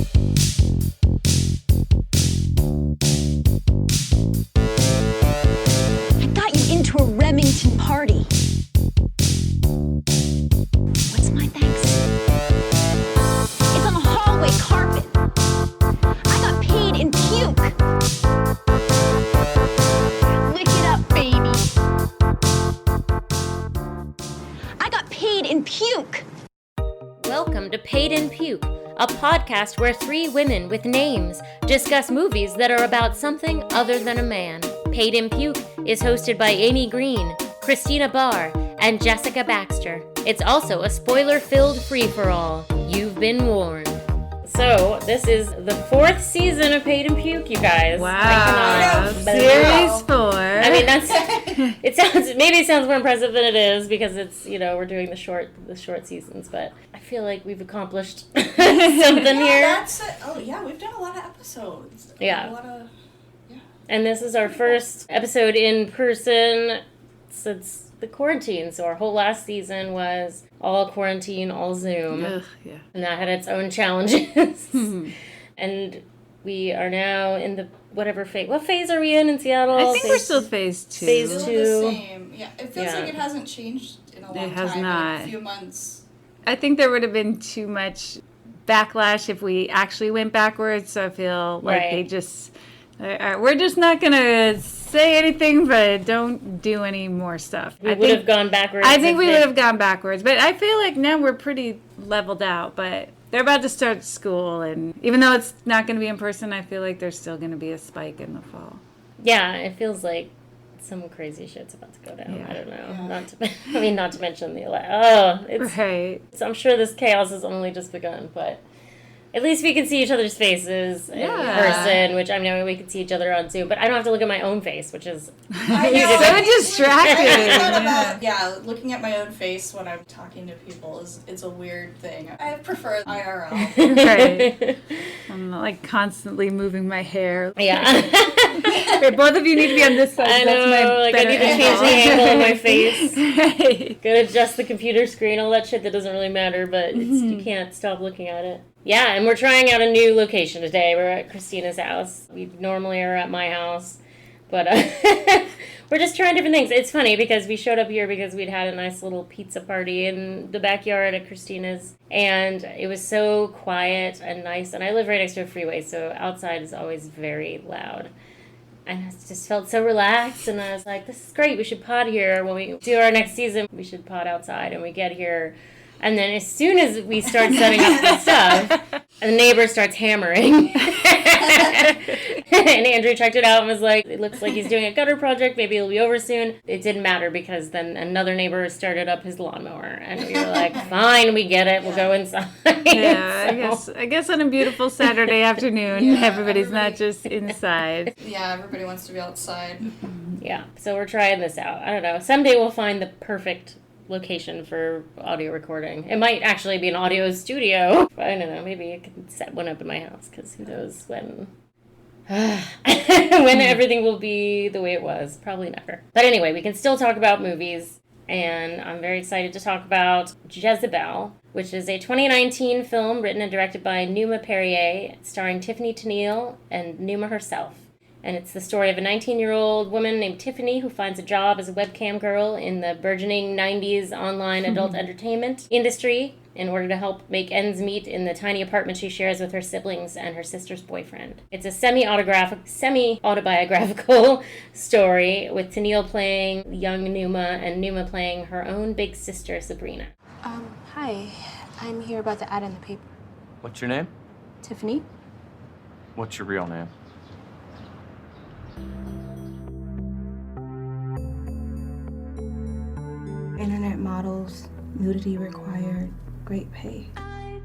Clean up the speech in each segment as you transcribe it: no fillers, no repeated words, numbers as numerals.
I got you into a Remington party. What's my thanks? It's on the hallway carpet. I got paid in puke. Lick it up, baby. I got paid in puke. Welcome to Paid in Puke, a podcast where three women with names discuss movies that are about something other than a man. Paid in Puke is hosted by Amy Green, Christina Barr, and Jessica Baxter. It's also a spoiler-filled free-for-all. You've been warned. So, this is the fourth season of Paid in Puke, you guys. Wow. Series 4. I mean, it sounds more impressive than it is because it's, we're doing the short seasons, but I feel like we've accomplished something here. We've done a lot of episodes. Yeah. And this is our first episode in person since the quarantine. So our whole last season was all quarantine, all Zoom. Ugh, yeah. And that had its own challenges. And we are now in the whatever phase. What phase are we in Seattle? I think we're still phase 2. Phase Still 2. the same. Yeah, it feels like it hasn't changed in a long time. It has not. In a few months. I think there would have been too much backlash if we actually went backwards. So I feel like they just... we're just not going to say anything, but don't do any more stuff. We would have gone backwards. I think we would have gone backwards. But I feel like now we're pretty leveled out. But they're about to start school. And even though it's not going to be in person, I feel like there's still going to be a spike in the fall. Yeah, it feels like some crazy shit's about to go down. Yeah. I don't know. Yeah. Not to mention the... Right. So I'm sure this chaos has only just begun, but... At least we can see each other's faces in person, which I know we can see each other on Zoom, but I don't have to look at my own face, which is I know. so distracting. I thought about, looking at my own face when I'm talking to people is a weird thing. I prefer IRL. Right. I'm like constantly moving my hair. Yeah. Wait, both of you need to be on this side. I know, I need to change the angle of my face. Right. Gotta adjust the computer screen, all that shit that doesn't really matter, but you can't stop looking at it. Yeah, and we're trying out a new location today. We're at Christina's house. We normally are at my house, but we're just trying different things. It's funny because we showed up here because we'd had a nice little pizza party in the backyard at Christina's, and it was so quiet and nice, and I live right next to a freeway, so outside is always very loud. And I just felt so relaxed, and I was like, this is great, we should pod here. When we do our next season, we should pod outside, and we get here. And then as soon as we start setting up the stuff, the neighbor starts hammering. And Andrew checked it out and was like, it looks like he's doing a gutter project. Maybe it'll be over soon. It didn't matter because then another neighbor started up his lawnmower. And we were like, fine, we get it. We'll go inside. Yeah, I guess on a beautiful Saturday afternoon, everybody's not just inside. Yeah, everybody wants to be outside. Yeah, so we're trying this out. I don't know. Someday we'll find the perfect location for audio recording. It might actually be an audio studio. I don't know. Maybe I could set one up in my house because who knows when everything will be the way it was. Probably never. But anyway, we can still talk about movies, and I'm very excited to talk about Jezebel, which is a 2019 film written and directed by Numa Perrier, starring Tiffany Tenille and Numa herself. And it's the story of a 19-year-old woman named Tiffany who finds a job as a webcam girl in the burgeoning 90s online adult entertainment industry in order to help make ends meet in the tiny apartment she shares with her siblings and her sister's boyfriend. It's a semi-autobiographical story with Tenille playing young Numa and Numa playing her own big sister, Sabrina. Hi. I'm here about the ad in the paper. What's your name? Tiffany? What's your real name? Internet models, nudity required, great pay.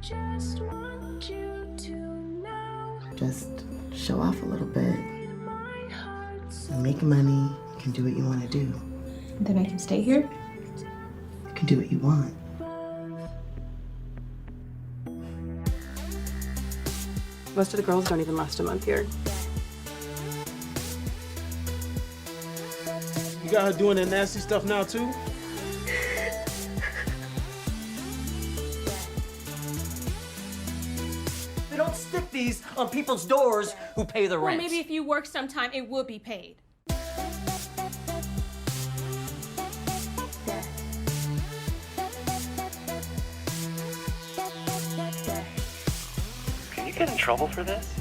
Just show off a little bit. Make money, you can do what you want to do. Then I can stay here? You can do what you want. Most of the girls don't even last a month here. You got her doing that nasty stuff now, too? You don't stick these on people's doors who pay the rent. Well, maybe if you work sometime, it will be paid. Can you get in trouble for this?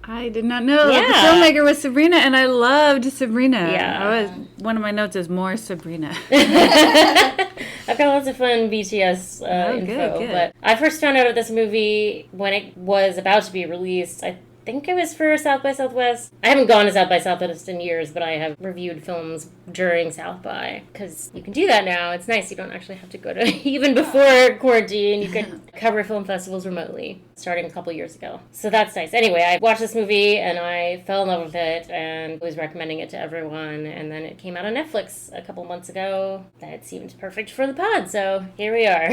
I did not know the filmmaker was Sabrina, and I loved Sabrina. Yeah. One of my notes is more Sabrina. I've got lots of fun BTS info. good. But I first found out of this movie when it was about to be released. I think it was for South by Southwest. I haven't gone to South by Southwest in years, but I have reviewed films during South by, because you can do that now. It's nice. You don't actually have to go to, even before quarantine, you could cover film festivals remotely, starting a couple years ago. So that's nice. Anyway, I watched this movie and I fell in love with it and was recommending it to everyone. And then it came out on Netflix a couple months ago. That seemed perfect for the pod, so here we are.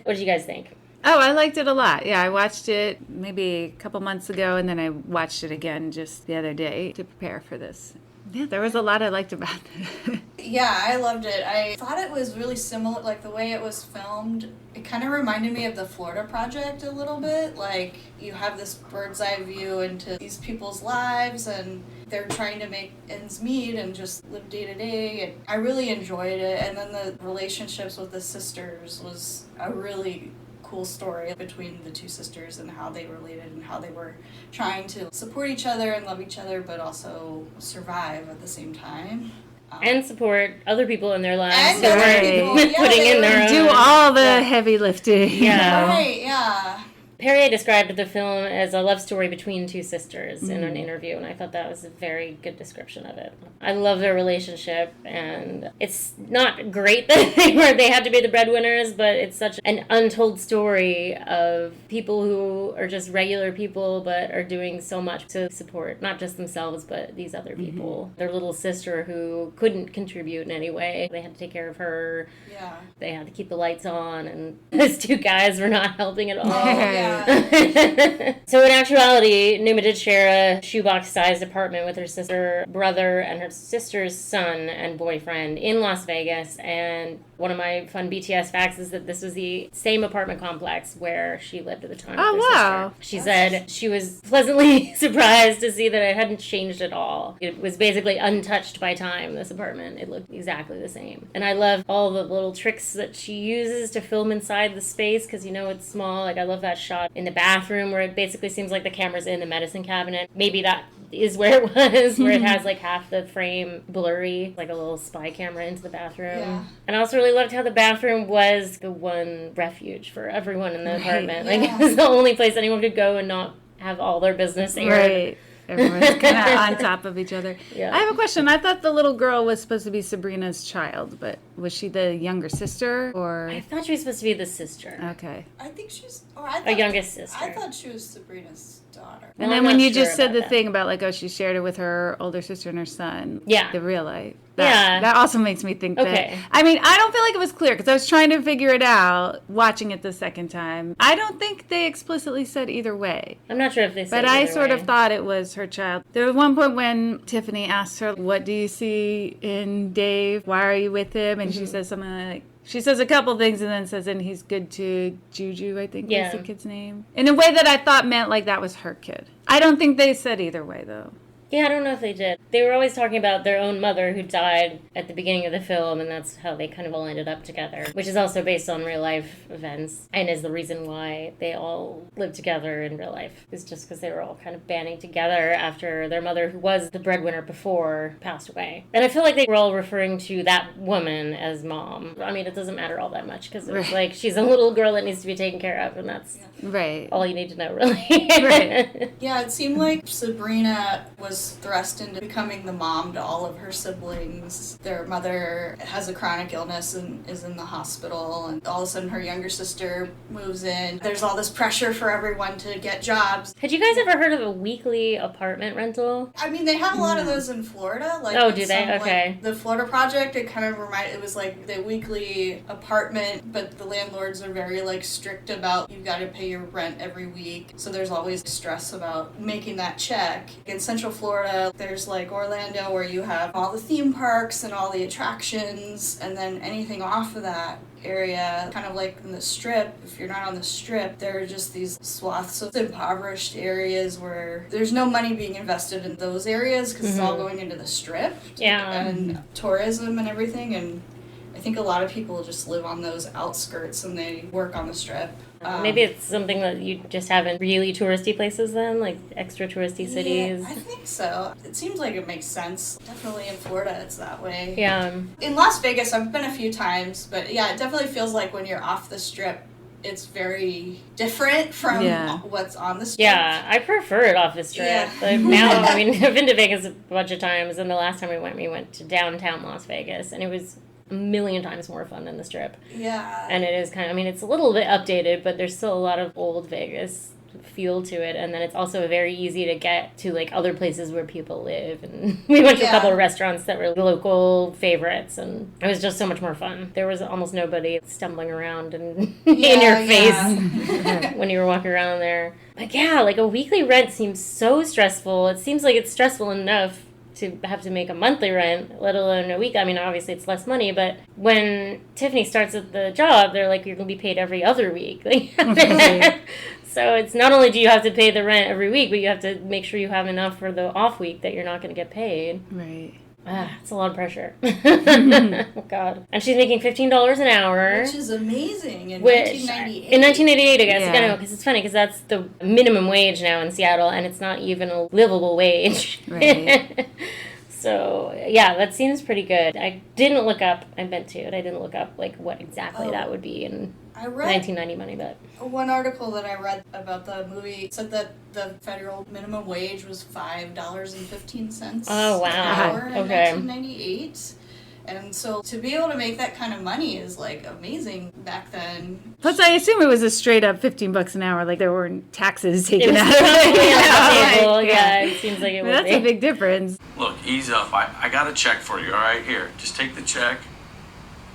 What did you guys think? Oh, I liked it a lot. Yeah, I watched it maybe a couple months ago, and then I watched it again just the other day to prepare for this. Yeah, there was a lot I liked about it. Yeah, I loved it. I thought it was really similar, like the way it was filmed. It kind of reminded me of the Florida Project a little bit. Like, you have this bird's eye view into these people's lives, and they're trying to make ends meet and just live day to day. And I really enjoyed it. And then the relationships with the sisters was a really cool story between the two sisters and how they related and how they were trying to support each other and love each other, but also survive at the same time. And support other people in their lives And who other are people, yeah, putting in their own. Do all the heavy lifting. Yeah. Right, yeah. Perrier described the film as a love story between two sisters in an interview, and I thought that was a very good description of it. I love their relationship, and it's not great that they had to be the breadwinners, but it's such an untold story of people who are just regular people, but are doing so much to support not just themselves, but these other people. Their little sister who couldn't contribute in any way. They had to take care of her. Yeah. They had to keep the lights on, and those two guys were not helping at all. Yeah. So in actuality, Numa did share a shoebox-sized apartment with her sister, brother, and her sister's son and boyfriend in Las Vegas. And one of my fun BTS facts is that this was the same apartment complex where she lived at the time. Oh, with her wow. sister. She said she was pleasantly surprised to see that it hadn't changed at all. It was basically untouched by time, this apartment. It looked exactly the same. And I love all the little tricks that she uses to film inside the space, because you know it's small. Like, I love that shot in the bathroom where it basically seems like the camera's in the medicine cabinet. Maybe that is where it was, where it has like half the frame blurry, like a little spy camera into the bathroom. Yeah. And I also really loved how the bathroom was the one refuge for everyone in the apartment. Like, yeah. it was the only place anyone could go and not have all their business aired. Right. Everyone's kind of on top of each other. Yeah. I have a question. I thought the little girl was supposed to be Sabrina's child, but was she the younger sister or? I thought she was supposed to be the sister. Okay. I think she's... A youngest sister. I thought she was Sabrina's daughter. And Well, then I'm when not you just sure said about the that. thing about like, oh, she shared it with her older sister and her son. Yeah. The real life. Yeah. That also makes me think Okay. that. I mean, I don't feel like it was clear because I was trying to figure it out watching it the second time. I don't think they explicitly said either way. I'm not sure if they said But I either sort way. of thought it was her child. There was one point when Tiffany asked her, what do you see in Dave? Why are you with him? And she says something like, she says a couple things and then says, and he's good to Juju, I think was the kid's name. In a way that I thought meant like that was her kid. I don't think they said either way, though. Yeah, I don't know if they did. They were always talking about their own mother who died at the beginning of the film, and that's how they kind of all ended up together, which is also based on real life events, and is the reason why they all lived together in real life, is just because they were all kind of banding together after their mother, who was the breadwinner before, passed away. And I feel like they were all referring to that woman as mom. I mean, it doesn't matter all that much, because it's like, she's a little girl that needs to be taken care of, and that's all you need to know, really. Yeah, it seemed like Sabrina was thrust into becoming the mom to all of her siblings. Their mother has a chronic illness and is in the hospital, and all of a sudden her younger sister moves in. There's all this pressure for everyone to get jobs. Had you guys ever heard of a weekly apartment rental? I mean, they have a lot of those in Florida. Like, Oh, do they? Okay. Like, the Florida Project, it kind of reminded, it was like the weekly apartment, but the landlords are very like strict about you've got to pay your rent every week. So there's always stress about making that check. In Central Florida, Florida, there's like Orlando where you have all the theme parks and all the attractions, and then anything off of that area, kind of like in the Strip, if you're not on the Strip, there are just these swaths of impoverished areas where there's no money being invested in those areas because it's all going into the Strip and tourism and everything, and I think a lot of people just live on those outskirts and they work on the Strip. Maybe it's something that you just have in really touristy places then, like extra touristy cities. Yeah, I think so. It seems like it makes sense. Definitely in Florida it's that way. Yeah. In Las Vegas, I've been a few times, but yeah, it definitely feels like when you're off the Strip, it's very different from what's on the Strip. Yeah, I prefer it off the Strip. Yeah. Like now, I mean, I've been to Vegas a bunch of times, and the last time we went to downtown Las Vegas, and it was a million times more fun than the Strip. Yeah. And it is kind of, I mean, it's a little bit updated, but there's still a lot of old Vegas feel to it. And then it's also very easy to get to, like, other places where people live. And we went to a couple of restaurants that were local favorites, and it was just so much more fun. There was almost nobody stumbling around and in your face when you were walking around there. But yeah, like, a weekly rent seems so stressful. It seems like it's stressful enough to have to make a monthly rent, let alone a week. I mean, obviously it's less money, but when Tiffany starts at the job, they're like, you're going to be paid every other week. So it's not only do you have to pay the rent every week, but you have to make sure you have enough for the off week that you're not going to get paid. Right. It's a lot of pressure. Oh, God. And she's making $15 an hour. Which is amazing in 1998. In 1988, I guess. Yeah. I know, because it's funny, because that's the minimum wage now in Seattle, and it's not even a livable wage. Right. So, yeah, that seems pretty good. I didn't look up, I meant to, I didn't look up, like, what exactly that would be in 1990 money, but... One article that I read about the movie said that the federal minimum wage was $5.15 oh, wow. an hour in 1998. And so to be able to make that kind of money is, like, amazing back then. Plus, I assume it was a straight up $15 an hour. Like, there weren't taxes taken out of it. Yeah, it seems like it would be. That's a big difference. Look, ease up. I got a check for you, all right? Here, just take the check.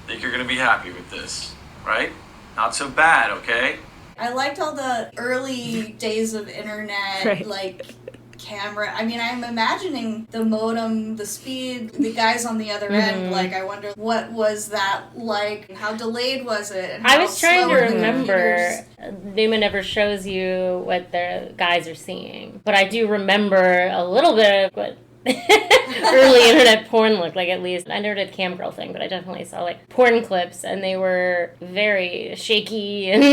Think you're going to be happy with this, right? Not so bad, okay? I liked all the early days of internet, like, camera. I mean, I'm imagining the modem, the speed, the guys on the other end. Like, I wonder what was that like? How delayed was it? And I was trying to remember. Numa never shows you what the guys are seeing, but I do remember a little bit of what early internet porn looked like. At least I never did cam girl thing, but I definitely saw like porn clips, and they were very shaky. And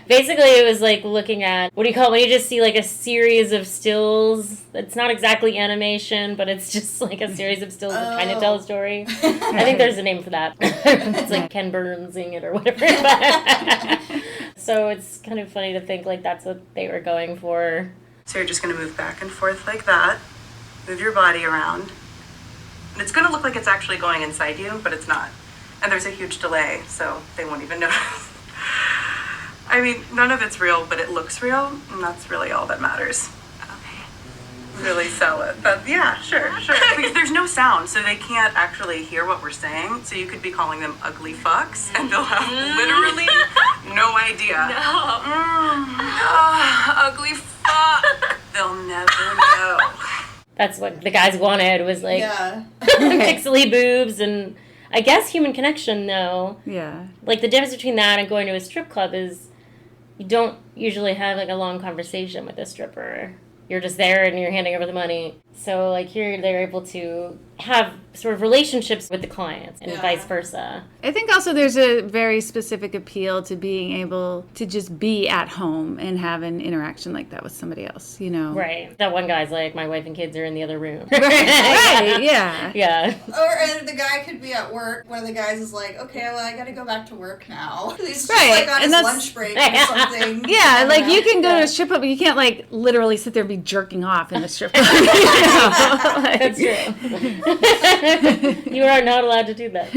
basically, it was like looking at, what do you call it, when you just see like a series of stills. It's not exactly animation, but it's just like a series of stills that kind of tell a story. I think there's a name for that. It's like Ken Burnsing it or whatever. So it's kind of funny to think like that's what they were going for. So you're just going to move back and forth like that, move your body around, and it's going to look like it's actually going inside you, but it's not. And there's a huge delay, so they won't even notice. I mean, none of it's real, but it looks real, and that's really all that matters. Okay. Really sell it. But yeah, sure. Because there's no sound, so they can't actually hear what we're saying, so you could be calling them ugly fucks, and they'll have literally no idea. Ugly fuck. They'll never know. That's what the guys wanted, was like pixely boobs and I guess human connection, though. Yeah. Like the difference between that and going to a strip club is you don't usually have like a long conversation with a stripper. You're just there and you're handing over the money. So like here they're able to have sort of relationships with the clients and vice versa. I think also there's a very specific appeal to being able to just be at home and have an interaction like that with somebody else, you know? Right. That one guy's like, my wife and kids are in the other room. Right, yeah. Yeah. Or the guy could be at work. One of the guys is like, okay, well, I gotta go back to work now. He's just like on his lunch break or something. Yeah, like you can go to a strip club, but you can't like literally sit there and be jerking off in a strip club. You know? That's true. You are not allowed to do that.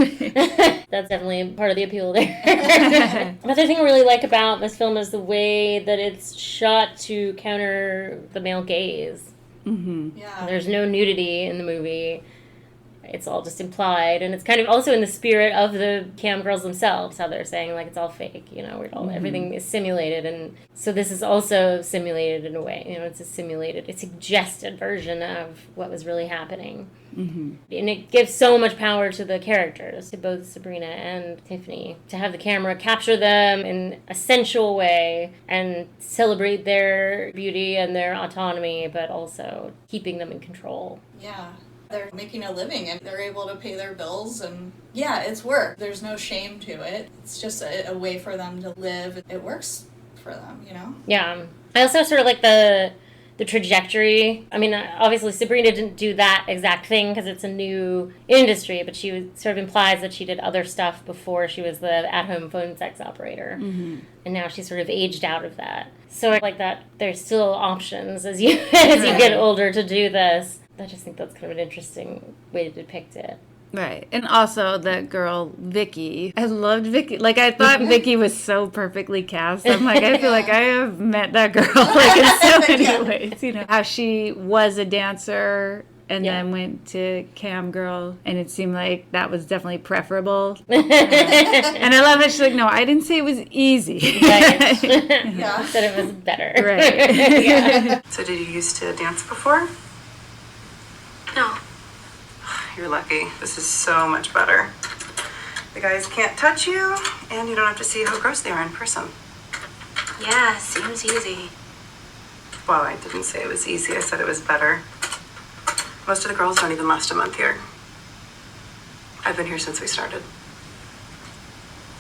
That's definitely part of the appeal there. Another thing I really like about this film is the way that it's shot to counter the male gaze. Mm-hmm. Yeah. There's no nudity in the movie. it's all just implied, and it's kind of also in the spirit of the cam girls themselves, how they're saying like it's all fake, everything is simulated, and so this is also simulated in a way. It's a simulated, a suggested version of what was really happening. And it gives so much power to the characters, to both Sabrina and Tiffany, to have the camera capture them in a sensual way and celebrate their beauty and their autonomy, but also keeping them in control. Yeah. They're making a living and they're able to pay their bills, and yeah, it's work. There's no shame to it. It's just a way for them to live. It works for them, Yeah. I also sort of like the trajectory. I mean, obviously Sabrina didn't do that exact thing because it's a new industry, but she sort of implies that she did other stuff before she was the at-home phone sex operator. And now she's sort of aged out of that. So I like that there's still options as you get older to do this. I just think that's kind of an interesting way to depict it. Right. And also the girl, Vicky. I loved Vicky. Like, I thought Vicky was so perfectly cast. I'm like, I feel like I have met that girl, like, in so many ways. How she was a dancer and then went to cam girl, and it seemed like that was definitely preferable. And I love how she's like, no, I didn't say it was easy. Right. Said it was better. Right. So did you used to dance before? No. You're lucky. This is so much better. The guys can't touch you, and you don't have to see how gross they are in person. Yeah, seems easy. Well, I didn't say it was easy. I said it was better. Most of the girls don't even last a month here. I've been here since we started.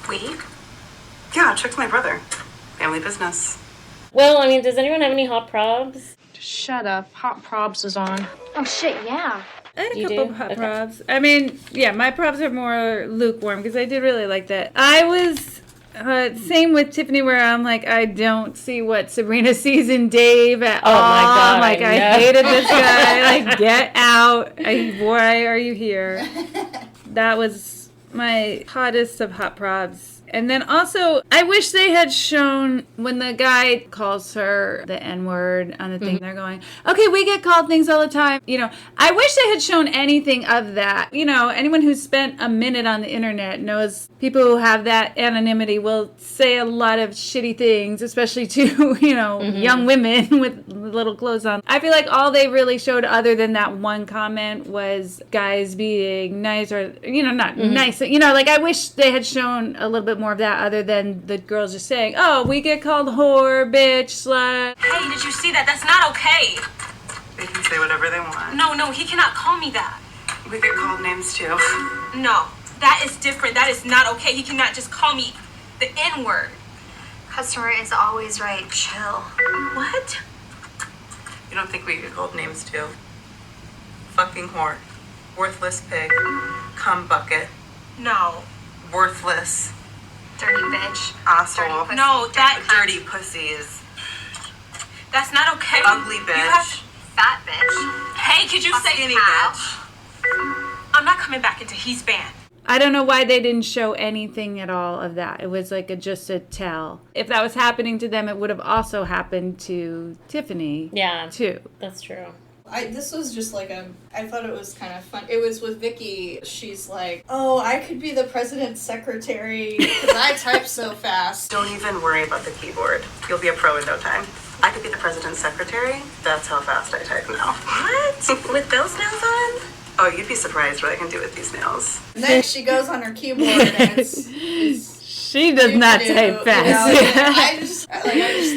We? Yeah, Chick's my brother. Family business. Well, I mean, does anyone have any hot probs? Shut up. Hot probs is on. Oh, shit, yeah. I had a couple of hot probs. I mean, yeah, my probs are more lukewarm because I did really like that. I was same with Tiffany, where I'm like, I don't see what Sabrina sees in Dave at all. Oh my God, I'm like, I hated this guy. Like, get out. Why are you here? That was my hottest of hot probs. And then also, I wish they had shown when the guy calls her the N-word on the thing, they're going, okay, we get called things all the time. I wish they had shown anything of that. Anyone who's spent a minute on the internet knows people who have that anonymity will say a lot of shitty things, especially to, young women with little clothes on. I feel like all they really showed other than that one comment was guys being nice or, not nice. Like, I wish they had shown a little bit more of that other than the girls just saying, oh, we get called whore, bitch, slut. Hey, did you see that? That's not okay. They can say whatever they want. No, he cannot call me that. We get called names too. No, that is different. That is not okay. He cannot just call me the N-word. Customer is always right. Chill. What? You don't think we get called names too? Fucking whore. Worthless pig. Cum bucket. No. Worthless. Dirty bitch. Asshole. No, that dirty pussies. That's not okay. Ugly bitch. Fat bitch. Hey, could you say Skinny cow? bitch. I'm not coming back into his band. I don't know why they didn't show anything at all of that. It was like just a tell. If that was happening to them, it would have also happened to Tiffany. Yeah, too. That's true. This was just like I thought it was kind of fun. It was with Vicky. She's like, oh, I could be the president's secretary because I type so fast. Don't even worry about the keyboard. You'll be a pro in no time. I could be the president's secretary. That's how fast I type now. What? With those nails on? Oh, you'd be surprised what I can do with these nails. Next, she goes on her keyboard and it's she does not type fast. I just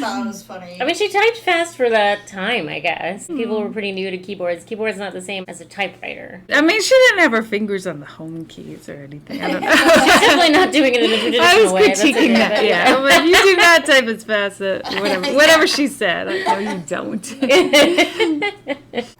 thought it was funny. I mean, she typed fast for that time, I guess. People were pretty new to keyboards. Keyboard's not the same as a typewriter. I mean, she didn't have her fingers on the home keys or anything. I don't know. She's definitely not doing it in the traditional way. I was That's critiquing okay. that, yeah. I'm like, you do not type as fast as whatever she said. Like, no, you don't.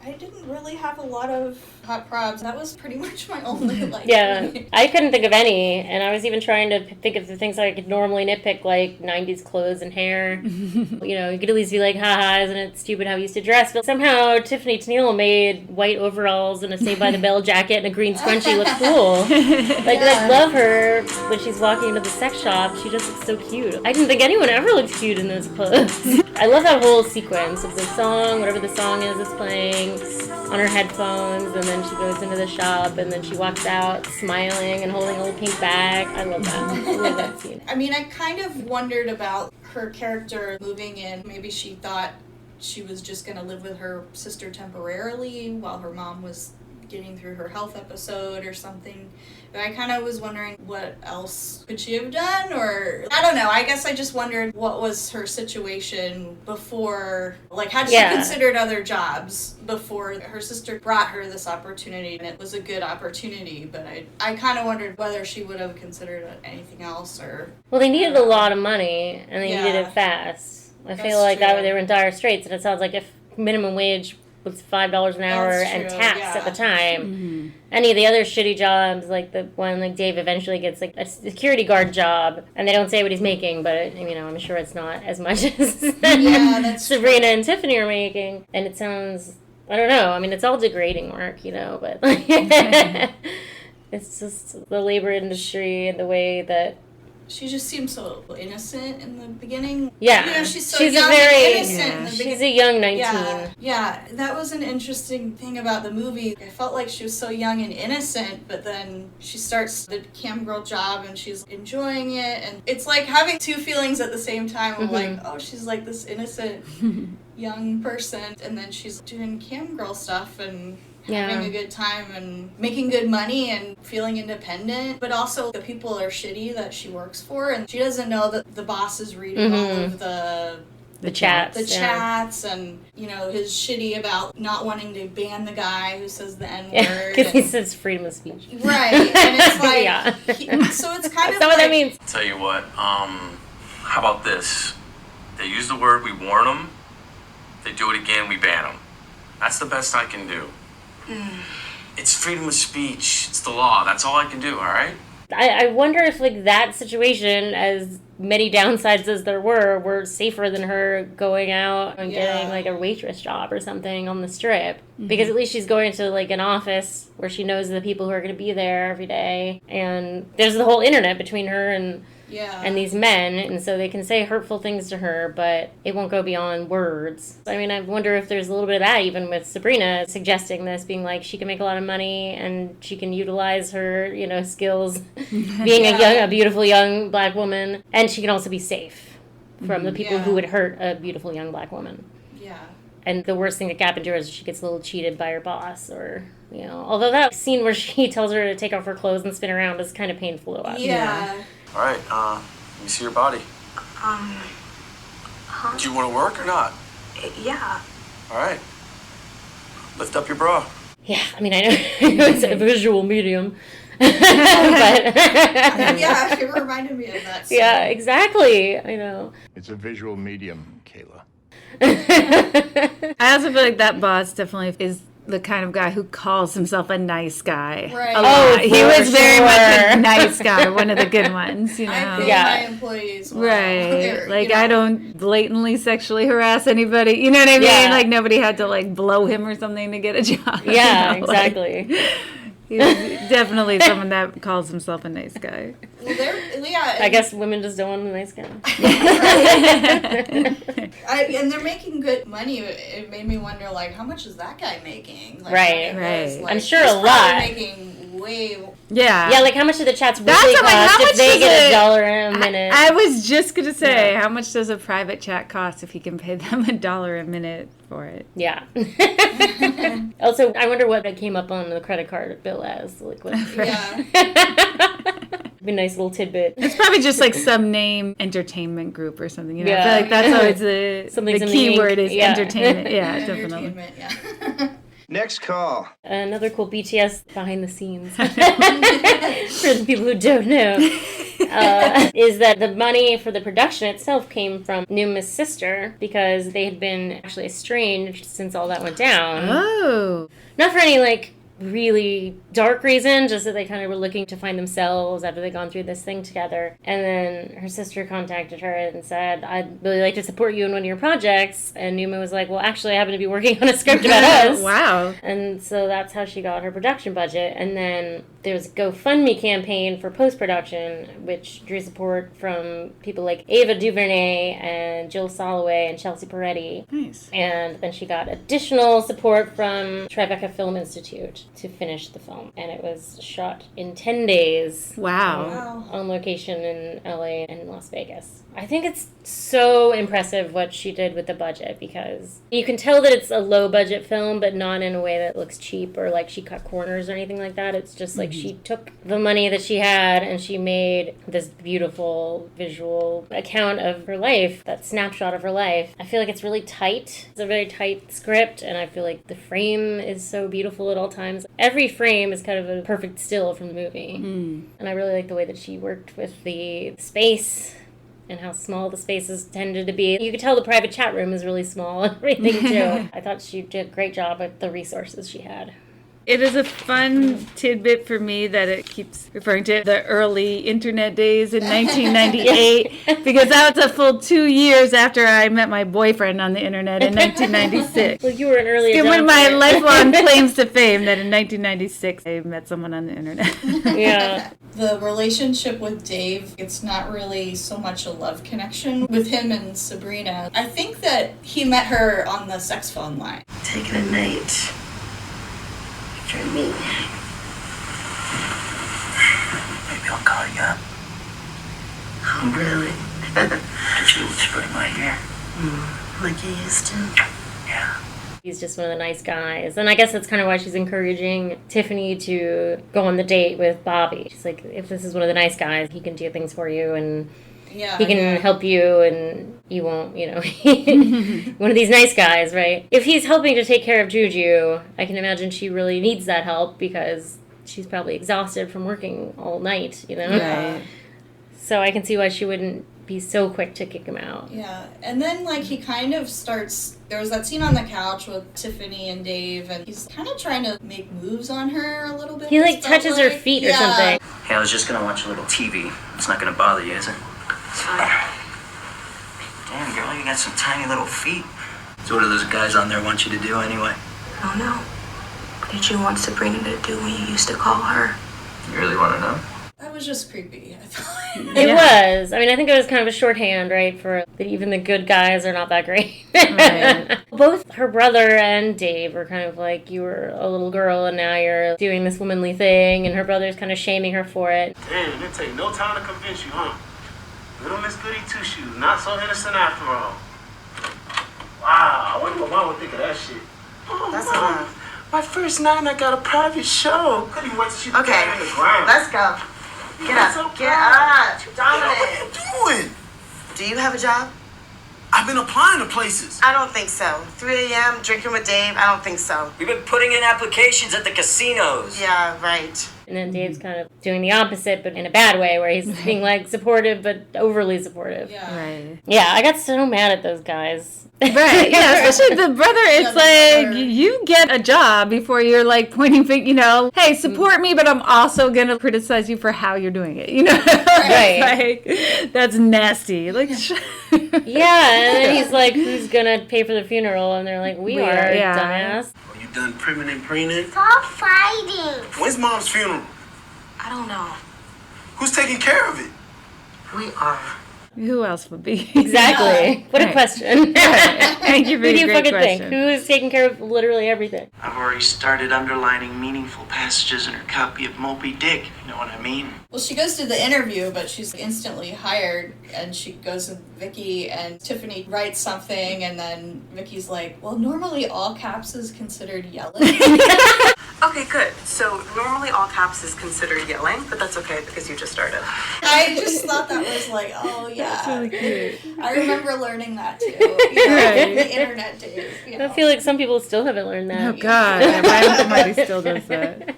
I didn't really have a lot of hot probs. That was pretty much my only Yeah, I couldn't think of any, and I was even trying to think of the things I could normally nitpick, like 90s clothes and hair. You could at least be like, haha, isn't it stupid how you used to dress? But somehow Tiffany Tenille made white overalls and a Saved by the Bell jacket and a green scrunchie look cool. I love her when she's walking into the sex shop. She just looks so cute. I didn't think anyone ever looks cute in those clothes. I love that whole sequence of the song, whatever the song is playing on her headphones, and then then she goes into the shop, and then she walks out smiling and holding a little pink bag. I love that. I love that scene. I mean, I kind of wondered about her character moving in. Maybe she thought she was just going to live with her sister temporarily while her mom was getting through her health episode or something. But I kind of was wondering what else could she have done, or I don't know. I guess I just wondered what was her situation before, like had she considered other jobs before her sister brought her this opportunity, and it was a good opportunity, but I kind of wondered whether she would have considered anything else, or... Well, they needed a lot of money, and they needed it fast. I feel like that they were in dire straits, and it sounds like if minimum wage was $5 an hour and tax at the time. Any of the other shitty jobs, like the one like Dave eventually gets like a security guard job, and they don't say what he's making, but I'm sure it's not as much as Sabrina and Tiffany are making. And it sounds, I don't know. I mean, it's all degrading work, but like, it's just the labor industry and the way that. She just seems so innocent in the beginning. Yeah. She's so young and innocent in the beginning. She's a young 19. Yeah, that was an interesting thing about the movie. I felt like she was so young and innocent, but then she starts the cam girl job and she's enjoying it. And it's like having two feelings at the same time of like, oh, she's like this innocent young person. And then she's doing cam girl stuff and... having a good time and making good money and feeling independent, but also the people are shitty that she works for, and she doesn't know that the boss is reading all of the chats. The chats, and is shitty about not wanting to ban the guy who says the N-word. Because he says freedom of speech. Right, and it's like, so it's kind of not what that means. Tell you what, how about this? They use the word, we warn them. They do it again, we ban them. That's the best I can do. It's freedom of speech. It's the law. That's all I can do, all right? I wonder if, like, that situation, as many downsides as there were safer than her going out and getting, like, a waitress job or something on the Strip. Because at least she's going to, like, an office where she knows the people who are going to be there every day. And there's the whole internet between her and these men, and so they can say hurtful things to her, but it won't go beyond words. I mean, I wonder if there's a little bit of that even with Sabrina suggesting this, being like she can make a lot of money and she can utilize her, skills, being a beautiful young black woman, and she can also be safe from the people who would hurt a beautiful young black woman. Yeah. And the worst thing that can happen to her is she gets a little cheated by her boss, or although that scene where she tells her to take off her clothes and spin around is kind of painful to watch. Yeah. All right, let me see your body. Do you want to work or not? Yeah. All right. Lift up your bra. Yeah, I mean, I know it's a visual medium. but yeah, it reminded me of that scene. Yeah, exactly. I know. It's a visual medium, Kayla. I also feel like that boss definitely is the kind of guy who calls himself a nice guy. Right. A lot. He was very much a nice guy, one of the good ones, I pay my employees well. Right. Like, I don't blatantly sexually harass anybody. You know what I mean? Yeah. Like, nobody had to, like, blow him or something to get a job. Yeah, exactly. Like, he's definitely someone that calls himself a nice guy. Well, I guess women just don't want a nice guy. And they're making good money. It made me wonder, like, how much is that guy making? Like, Right. Like, I'm sure he's a lot. Making way. Yeah. Yeah, like how much do the chats really cost if they get $1 a minute? I was just going to say, how much does a private chat cost if you can pay them $1 a minute for it? Yeah. Also, I wonder what it came up on the credit card bill as. Like, what? Yeah. Be a nice little tidbit. It's probably just like some name entertainment group or something. I feel like that's always the keyword is entertainment. Yeah, definitely. Yeah. Next call. Another cool BTS behind the scenes for the people who don't know is that the money for the production itself came from Numa's sister because they had been actually estranged since all that went down. Oh. Not for any like really dark reason, just that they kind of were looking to find themselves after they'd gone through this thing together. And then her sister contacted her and said, I'd really like to support you in one of your projects. And Numa was like, well, actually, I happen to be working on a script about us. Wow. And so that's how she got her production budget. And then there's a GoFundMe campaign for post-production, which drew support from people like Ava DuVernay and Jill Soloway and Chelsea Peretti. Nice. And then she got additional support from Tribeca Film Institute to finish the film. And it was shot in 10 days. Wow. On location in LA and Las Vegas. I think it's so impressive what she did with the budget, because you can tell that it's a low budget film, but not in a way that looks cheap or like she cut corners or anything like that. It's just like she took the money that she had and she made this beautiful visual account of her life, that snapshot of her life. I feel like it's really tight. It's a very tight script, and I feel like the frame is so beautiful at all times. Every frame is kind of a perfect still from the movie. And I really like the way that she worked with the space and how small the spaces tended to be. You could tell the private chat room is really small and everything, too. I thought she did a great job with the resources she had. It is a fun tidbit for me that it keeps referring to the early internet days in 1998, because that was a full 2 years after I met my boyfriend on the internet in 1996. Well, you were an early adopter. One of my lifelong claims to fame that in 1996 I met someone on the internet. Yeah. The relationship with Dave, it's not really so much a love connection with him and Sabrina. I think that he met her on the sex phone line. Taking a night. For me. Maybe I'll call you up. Oh, really? Did you spray my hair? Like you used to? Yeah. He's just one of the nice guys. And I guess that's kind of why she's encouraging Tiffany to go on the date with Bobby. She's like, if this is one of the nice guys, he can do things for you and he can help you and you won't, one of these nice guys, right? If he's helping to take care of Juju, I can imagine she really needs that help because she's probably exhausted from working all night, Right. So I can see why she wouldn't be so quick to kick him out. Yeah, and then he kind of starts, there was that scene on the couch with Tiffany and Dave, and he's kind of trying to make moves on her a little bit. He touches her feet or something. Hey, I was just gonna watch a little TV. It's not gonna bother you, is it? It's fine. Damn, girl, you got some tiny little feet. So what do those guys on there want you to do anyway? I don't know. What did you want Sabrina to do when you used to call her? You really want to know? That was just creepy, I thought. It was. I mean, I think it was kind of a shorthand, right, for that even the good guys are not that great. Right. Both her brother and Dave were kind of like, you were a little girl and now you're doing this womanly thing, and her brother's kind of shaming her for it. Damn, it take no time to convince you, huh? Little Miss Goody Two-Shoes, not so innocent after all. Wow, I wonder what mom would think of that shit. Oh, That's mom, enough. my first night I got a private show. Couldn't even wait till she put Okay, that in the ground. let's go. Get up. Get up. Dominic. What are you doing? Do you have a job? I've been applying to places. I don't think so. 3 a.m., drinking with Dave, I don't think so. We've been putting in applications at the casinos. Yeah, right. And then Dave's kind of doing the opposite, but in a bad way, where he's being supportive, but overly supportive. Yeah. Right. Yeah, I got so mad at those guys. Right, yeah, especially the brother. It's you get a job before you're pointing finger, hey, support me, but I'm also going to criticize you for how you're doing it, Right. That's nasty. Yeah, and then he's like, who's going to pay for the funeral? And they're like, we are, dumbass. Are you done priming and preening? Stop fighting. When's mom's funeral? I don't know. Who's taking care of it? We are. Who else would be? Exactly. What a question. Thank you for Who do the you great fucking question. think? Who is taking care of literally everything? I've already started underlining meaningful passages in her copy of Moby Dick, if you know what I mean. Well, she goes to the interview, but she's instantly hired, and she goes with Vicky, and Tiffany writes something, and then Vicky's like, well, normally all caps is considered yelling. Okay, good. So normally all caps is considered yelling, but that's okay because you just started. I just thought that was oh, yeah. That's really cute. I remember learning that, too. Right. The internet days. I feel like some people still haven't learned that. Oh, God. Yeah, somebody still does that.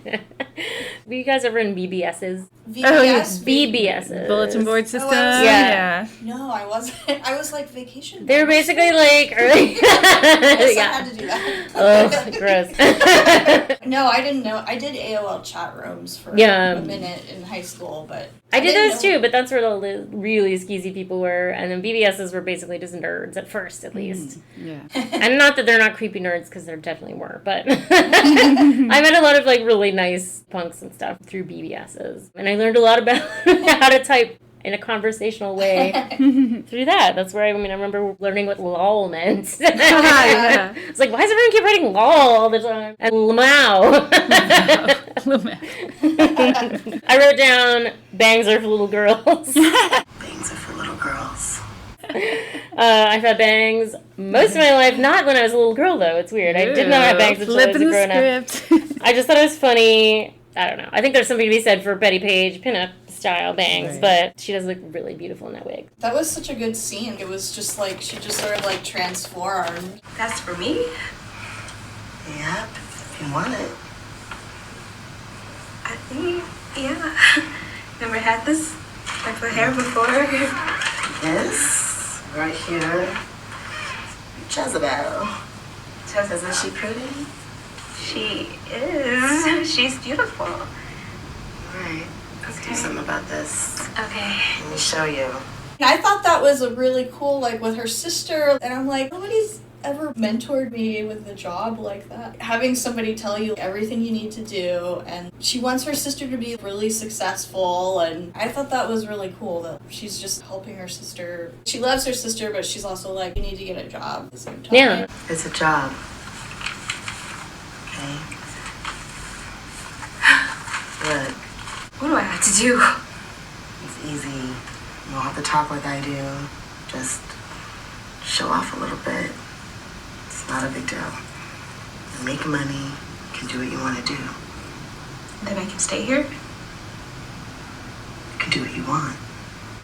Were you guys ever in BBSs? VBS? BBSs. Bulletin board system? Yeah. No, I wasn't. I was vacation. They were basically early. Yes, I had to do that. Oh, gross. No, I didn't know. I did AOL chat rooms for a minute in high school, but I did those too, but that's where the really skeezy people were, and then BBSs were basically just nerds at first, at least. Yeah. And not that they're not creepy nerds, because there definitely were, but I met a lot of really nice punks and stuff through BBSs, and I learned a lot about how to type in a conversational way through that. That's where I remember learning what lol meant. Yeah. It's like, why does everyone keep writing lol all the time? And lamau. I wrote down bangs are for little girls. Bangs are for little girls. I've had bangs most of my life, not when I was a little girl though. It's weird. I did not have bangs until I was a grown up. I just thought it was funny. I don't know. I think there's something to be said for Betty Page pinup style bangs, but she does look really beautiful in that wig. That was such a good scene. It was just like, she just sort of like transformed. That's for me? Yep, if you want it. I think, yeah. Never had this type of hair before. Yes, right here. Jezebel. Isn't she pretty? She is. She's beautiful. Right. Let's do something about this. Okay. Let me show you. I thought that was a really cool, like, with her sister, and I'm like, nobody's ever mentored me with a job like that. Having somebody tell you everything you need to do, and she wants her sister to be really successful, and I thought that was really cool that she's just helping her sister. She loves her sister, but she's also like, you need to get a job at the same time. Yeah. It's a job. Okay. Look. What do I have to do? It's easy. You don't have to talk like I do. Just show off a little bit. It's not a big deal. You make money, you can do what you want to do. Then I can stay here? You can do what you want.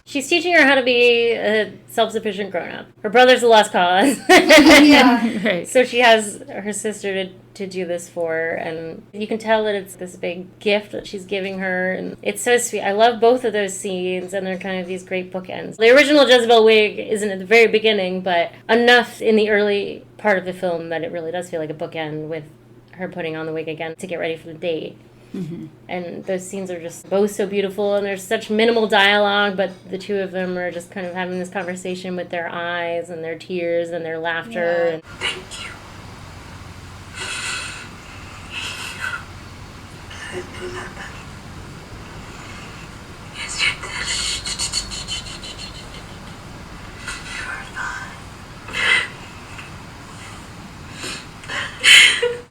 She's teaching her how to be a self-sufficient grown-up. Her brother's a lost cause. Yeah. Right. So she has her sister to do this for her, and you can tell that it's this big gift that she's giving her, and it's so sweet. I love both of those scenes, and they're kind of these great bookends. The original Jezebel wig isn't at the very beginning, but enough in the early part of the film that it really does feel like a bookend with her putting on the wig again to get ready for the date. Mm-hmm. And those scenes are just both so beautiful, and there's such minimal dialogue, but the two of them are just kind of having this conversation with their eyes and their tears and their laughter. Yeah. Thank you. I didn't do nothing. Yes, you did. You were fine.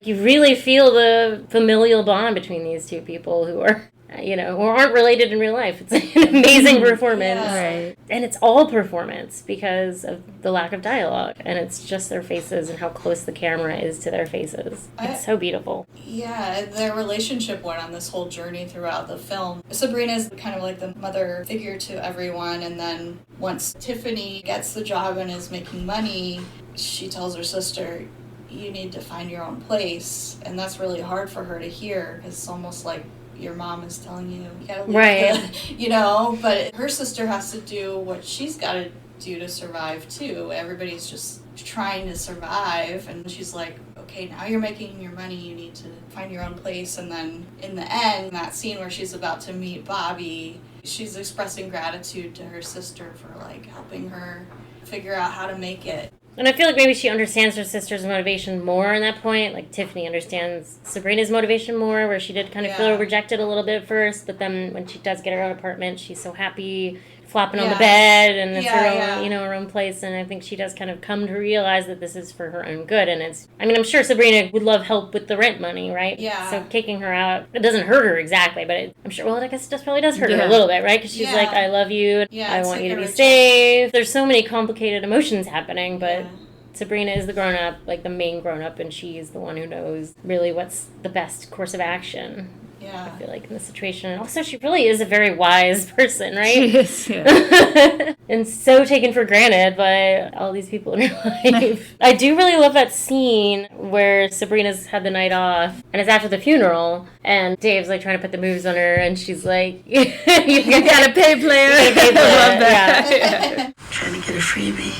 You really feel the familial bond between these two people who are, who aren't related in real life. It's an amazing performance. Yeah. Right. And it's all performance because of the lack of dialogue. And it's just their faces and how close the camera is to their faces. It's so beautiful. Yeah, their relationship went on this whole journey throughout the film. Sabrina is kind of like the mother figure to everyone, and then once Tiffany gets the job and is making money, she tells her sister, you need to find your own place, and that's really hard for her to hear because it's almost like your mom is telling you gotta leave right. But her sister has to do what she's got to do to survive too. Everybody's just trying to survive, and she's like, okay, now you're making your money, you need to find your own place. And then in the end, that scene where she's about to meet Bobby, she's expressing gratitude to her sister for like helping her figure out how to make it. And I feel like maybe she understands her sister's motivation more in that point. Like Tiffany understands Sabrina's motivation more, where she did kind of feel rejected a little bit at first, but then when she does get her own apartment, she's so happy flopping on the bed, and it's her own, her own place. And I think she does kind of come to realize that this is for her own good. And I'm sure Sabrina would love help with the rent money, right? Yeah. So kicking her out, it doesn't hurt her exactly, but I'm sure, I guess it just probably does hurt her a little bit, right? Because she's like, I love you, I want you to be safe. There's so many complicated emotions happening, but Sabrina is the grown-up, like the main grown-up, and she's the one who knows really what's the best course of action. Yeah. I feel like in this situation. And also, she really is a very wise person, right? She is, yeah. And so taken for granted by all these people in her life. I do really love that scene where Sabrina's had the night off, and it's after the funeral, and Dave's like trying to put the moves on her, and she's like, you gotta pay, player. I love that. Yeah. Trying to get a freebie.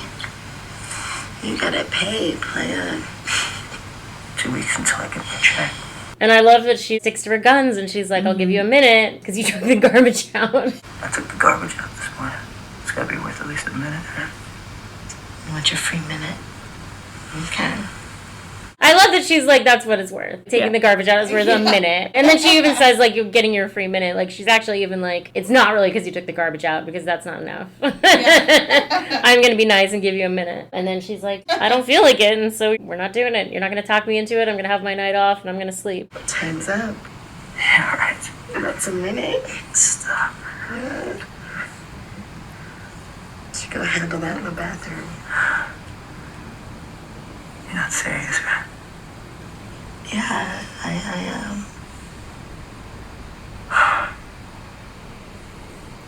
You gotta pay, player. 2 weeks until I get my check. And I love that she sticks to her guns, and she's like, I'll give you a minute, because you took the garbage out. I took the garbage out this morning. It's gotta be worth at least a minute, huh? You want your free minute? Okay. I love that she's like, that's what it's worth. Taking the garbage out is worth a minute. And then she even says, like, you're getting your free minute. Like, she's actually even like, it's not really because you took the garbage out, because that's not enough. I'm going to be nice and give you a minute. And then she's like, I don't feel like it, and so we're not doing it. You're not going to talk me into it. I'm going to have my night off, and I'm going to sleep. Time's up. Yeah, all right. That's a minute. Stop. Good. She gonna handle that in the bathroom. You're not serious, right? Yeah, I am.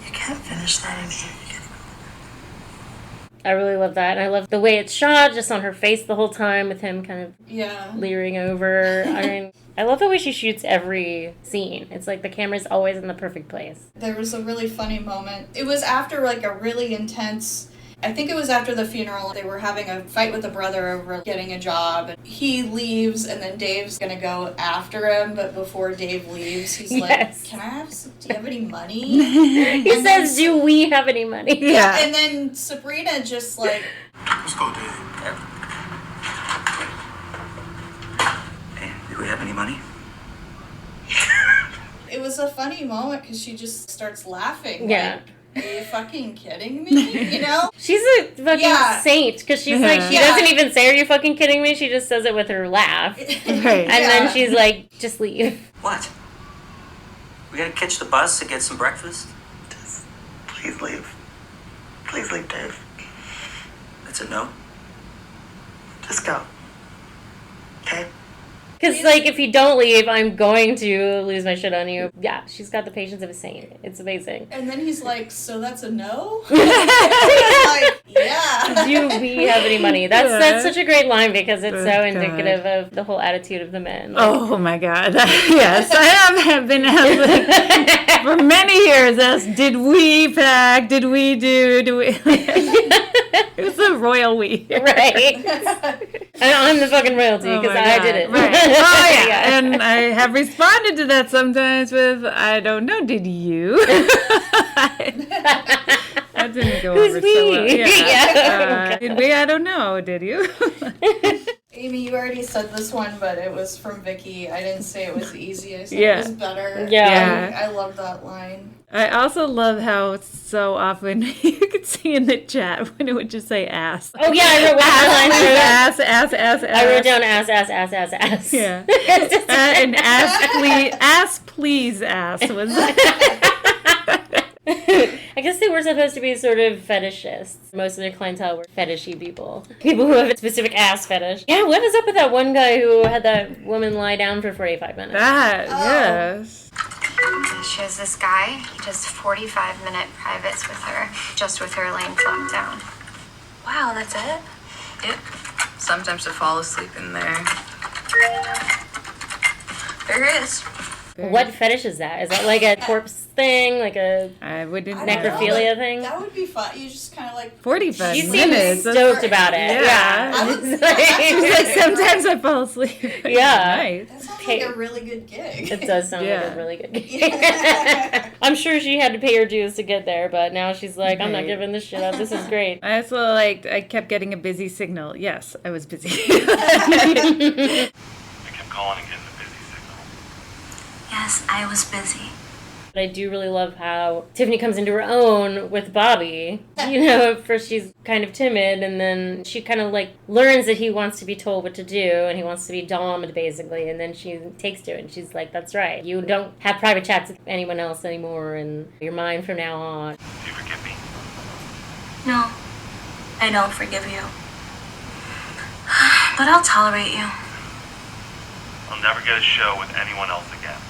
You can't finish that in here. I really love that. And I love the way it's shot, just on her face the whole time, with him kind of leering over. I mean, I love the way she shoots every scene. It's like the camera's always in the perfect place. There was a really funny moment. It was after like a really intense, I think it was after the funeral. They were having a fight with the brother over getting a job. He leaves, and then Dave's gonna go after him, but before Dave leaves, he's like, can I have some, do you have any money? He says, do we have any money? Yeah. And then Sabrina just like, Let's go, Dave. Hey, do we have any money? it was a funny moment because she just starts laughing. Yeah. Like, are you fucking kidding me? You know? She's a fucking saint, because she's like, she doesn't even say, are you fucking kidding me? She just says it with her laugh. And then she's like, just leave. What? We gotta catch the bus to get some breakfast? Just please leave. Please leave, Dave. That's a no? Just go. Okay? Because, like, if you don't leave, I'm going to lose my shit on you. Yeah, she's got the patience of a saint. It's amazing. And then he's like, so that's a no? Like, yeah. Do we have any money? That's such a great line, because it's so indicative of the whole attitude of the men. Like, oh my God. Yes, I have been asked for many years asked, did we pack? Did we do we? It was a royal we. Right. And I'm the fucking royalty, because I did it. Right. Oh, yeah. And I have responded to that sometimes with, I don't know, did you? That didn't go over so well. Yeah. Did we? I don't know. Did you? Amy, you already said this one, but it was from Vicky. I didn't say it was easy. I said Yeah. it was better. Yeah. I love that line. I also love how so often you could see in the chat when it would just say ass. Oh, yeah, I wrote ass. I wrote down ass. Yeah. And ask please ass was. I guess they were supposed to be sort of fetishists. Most of their clientele were fetishy people. People who have a specific ass fetish. Yeah, what is up with that one guy who had that woman lie down for 45 minutes? Yes. She has this guy. He does 45-minute privates with her, just with her laying flat down. Wow, that's it? Yep. Sometimes I fall asleep in there. There it is. What fetish is that? Is that like a corpse thing? Like a necrophilia thing? That would be fun. You just kind of like... 45 you minutes. seem stoked about it. Yeah. She's like, sometimes I fall asleep. Yeah. Nice. That sounds like a really good gig. It does sound like a really good gig. I'm sure she had to pay her dues to get there, but now she's like, I'm not giving this shit up. This is great. I also I kept getting a busy signal. Yes, I was busy. I kept calling and getting a busy signal. Yes, I was busy. But I do really love how Tiffany comes into her own with Bobby. You know, at first she's kind of timid, and then she kind of like learns that he wants to be told what to do, and he wants to be domed, basically, and then she takes to it, and she's like, that's right. You don't have private chats with anyone else anymore, and you're mine from now on. Do you forgive me? No, I don't forgive you. But I'll tolerate you. I'll never get a show with anyone else again.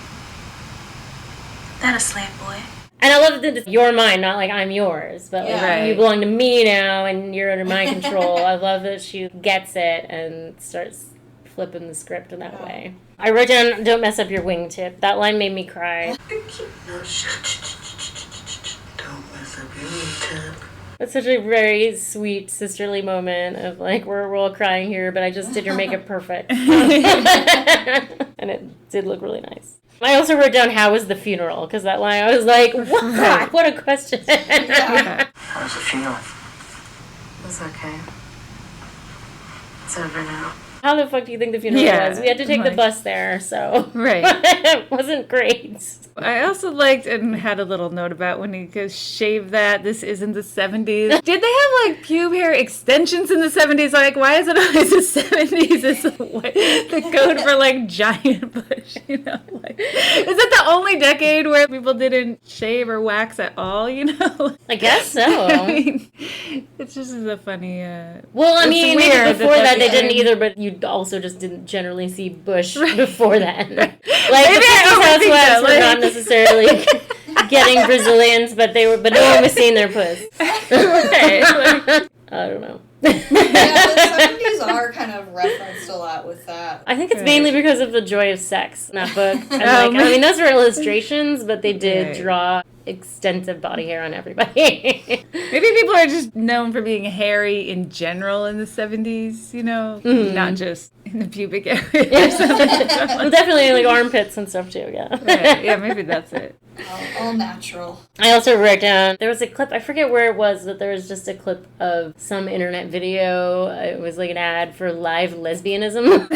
That a slave boy. And I love that it's you're mine, not like I'm yours, but like you belong to me now and you're under my control. I love that she gets it and starts flipping the script in that way. I wrote down, don't mess up your wingtip. That line made me cry. Don't mess up your wingtip. It's such a very sweet sisterly moment of like, we're all crying here, but I just did your makeup perfect. And it did look really nice. I also wrote down, how was the funeral? Because that line, I was like, what? What a question. How was the funeral? It was okay. It's over now. How the fuck do you think the funeral was? We had to take the bus there, so. Right. It wasn't great. I also liked and had a little note about when he goes, shave that, this isn't the 70s. Did they have like pube hair extensions in the 70s? Like, why is it always the 70s? Is the code for like giant bush, you know? Like, is it the only decade where people didn't shave or wax at all, you know? I guess so. I mean, it's just a funny, well, I mean, maybe before that they didn't time. either, but you also just didn't generally see bush before that. Like, Maybe the 50s housewives were not necessarily getting Brazilians, but no one was seeing their puss. I don't know. Yeah, the 70s are kind of referenced a lot with that. I think it's mainly because of the joy of sex in that book. And I mean, those were illustrations, but they did draw extensive body hair on everybody. Maybe people are just known for being hairy in general in the 70s, you know? Not just in the pubic area or something. Well, definitely like armpits and stuff too, yeah. Right. Yeah, maybe that's it. All natural. I also wrote down, there was a clip, I forget where it was, but there was just a clip of some internet video. It was like an ad for live lesbianism.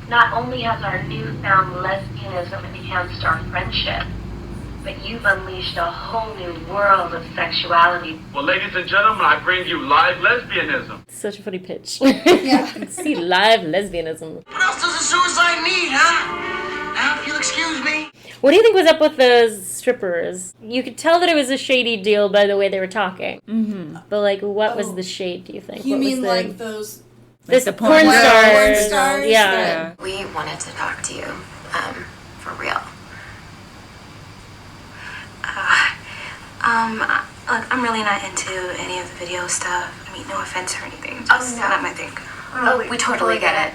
Not only has our newfound lesbianism enhanced our friendship, but you've unleashed a whole new world of sexuality. Well, ladies and gentlemen, I bring you live lesbianism. Such a funny pitch. Yeah. See live lesbianism. What else does a suicide need, huh? Now, if you'll excuse me. What do you think was up with those strippers? You could tell that it was a shady deal by the way they were talking. Mm-hmm. But, like, what was the shade, do you think? You what mean was like those... This the porn stars. Yeah. We wanted to talk to you, for real. Look, I'm really not into any of the video stuff. I mean, no offense or anything. Just not my thing. We totally get it.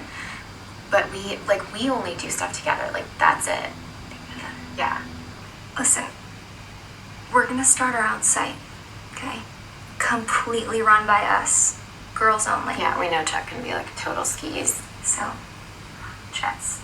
But we only do stuff together. Like, that's it. Yeah. Listen, we're gonna start our own site, okay? Completely run by us. Girls only. Yeah, we know Chuck can be like total skis. So, Chess,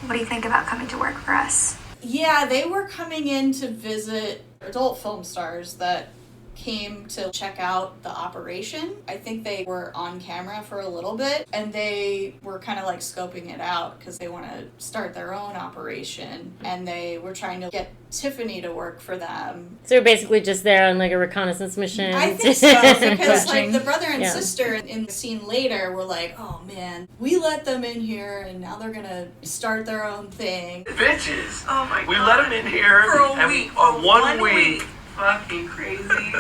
what do you think about coming to work for us? Yeah, they were coming in to visit adult film stars that came to check out the operation. I think they were on camera for a little bit, and they were kind of like scoping it out because they want to start their own operation, and they were trying to get Tiffany to work for them. So you're basically just there on like a reconnaissance mission. I think so, because like the brother and sister in the scene later were like, oh man, we let them in here and now they're gonna start their own thing. Bitches. Oh my god. We let them in here for a week. One week. Fucking crazy.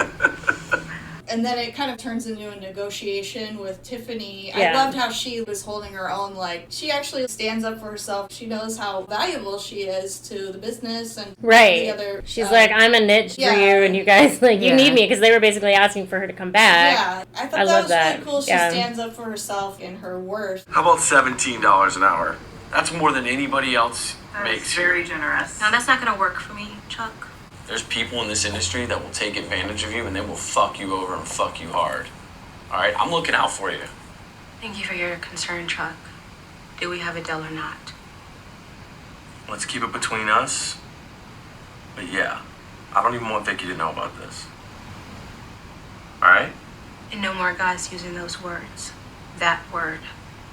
And then it kind of turns into a negotiation with Tiffany. Yeah. I loved how she was holding her own. Like, she actually stands up for herself. She knows how valuable she is to the business and the other. She's like, I'm a niche for you, and you guys, like, you need me, because they were basically asking for her to come back. Yeah, I thought that was really cool. She stands up for herself and her worth. How about $17 an hour? That's more than anybody else makes. Very generous. No, that's not gonna work for me, Chuck. There's people in this industry that will take advantage of you and they will fuck you over and fuck you hard. All right, I'm looking out for you. Thank you for your concern, Chuck. Do we have a deal or not? Let's keep it between us. But yeah, I don't even want Vicky to know about this. All right? And no more guys using those words. That word.